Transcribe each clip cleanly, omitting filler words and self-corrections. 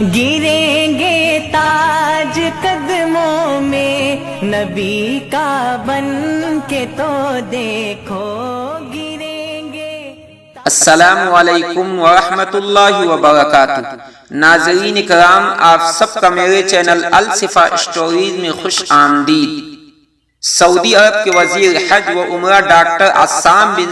گریں گے تاج قدموں میں نبی کا بن کے تو دیکھو گریں گے۔ السلام علیکم ورحمۃ اللہ وبرکاتہ۔ ناظرین کرام، آپ سب کا میرے چینل الصفا اسٹوریز میں خوش آمدید۔ سعودی عرب کے وزیر حج و عمرہ ڈاکٹر عصام بن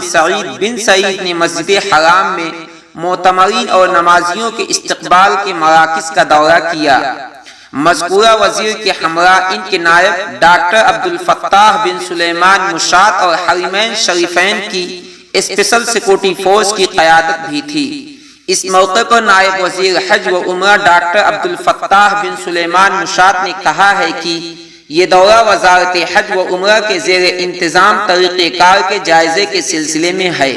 سعید نے مسجد حرام میں معتمرین اور نمازیوں کے استقبال کے مراکز کا دورہ کیا۔ مذکورہ وزیر کے ہمراہ ان کے نائب ڈاکٹر عبدالفتاح بن سلیمان مشاط اور حرمین شریفین کی اسپیشل سیکورٹی فورس کی قیادت بھی تھی۔ اس موقع پر نائب وزیر حج و عمرہ ڈاکٹر عبدالفتاح بن سلیمان مشاط نے کہا ہے کہ یہ دورہ وزارت حج و عمرہ کے زیر انتظام طریقہ کار کے جائزے کے سلسلے میں ہے۔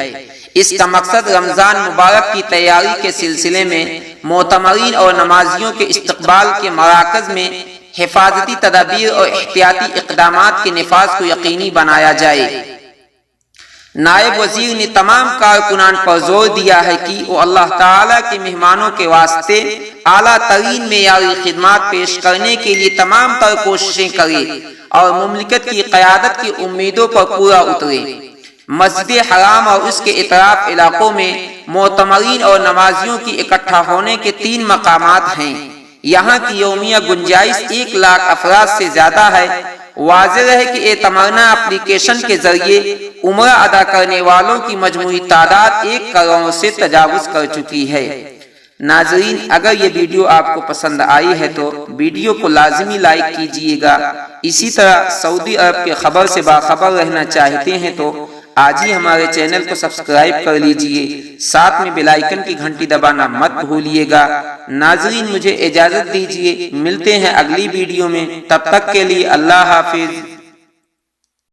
اس کا مقصد رمضان مبارک کی تیاری کے سلسلے میں معتمرین اور نمازیوں کے استقبال کے مراکز میں حفاظتی تدابیر اور احتیاطی اقدامات کے نفاذ کو یقینی بنایا جائے۔ نائب وزیر نے تمام کارکنان پر زور دیا ہے کہ وہ اللہ تعالیٰ کے مہمانوں کے واسطے اعلیٰ ترین معیاری خدمات پیش کرنے کے لیے تمام تر کوششیں کرے اور مملکت کی قیادت کی امیدوں پر پورا اترے۔ مسجد حرام اور اس کے اطراف علاقوں میں معتمرین اور نمازیوں کی اکٹھا ہونے کے 3 مقامات ہیں۔ یہاں کی یومیہ گنجائش 1 لاکھ افراد سے زیادہ ہے۔ واضح ہے کہ اعتمرنا اپلیکیشن کے ذریعے عمرہ ادا کرنے والوں کی مجموعی تعداد 1 کروڑ سے تجاوز کر چکی ہے۔ ناظرین، اگر یہ ویڈیو آپ کو پسند آئی ہے تو ویڈیو کو لازمی لائک کیجئے گا۔ اسی طرح سعودی عرب کے خبر سے باخبر رہنا چاہتے ہیں تو آج ہی ہمارے چینل کو سبسکرائب کر لیجئے، ساتھ میں بیل آئیکن کی گھنٹی دبانا مت بھولیے گا۔ ناظرین، مجھے اجازت دیجئے، ملتے ہیں اگلی ویڈیو میں، تب تک کے لیے اللہ حافظ۔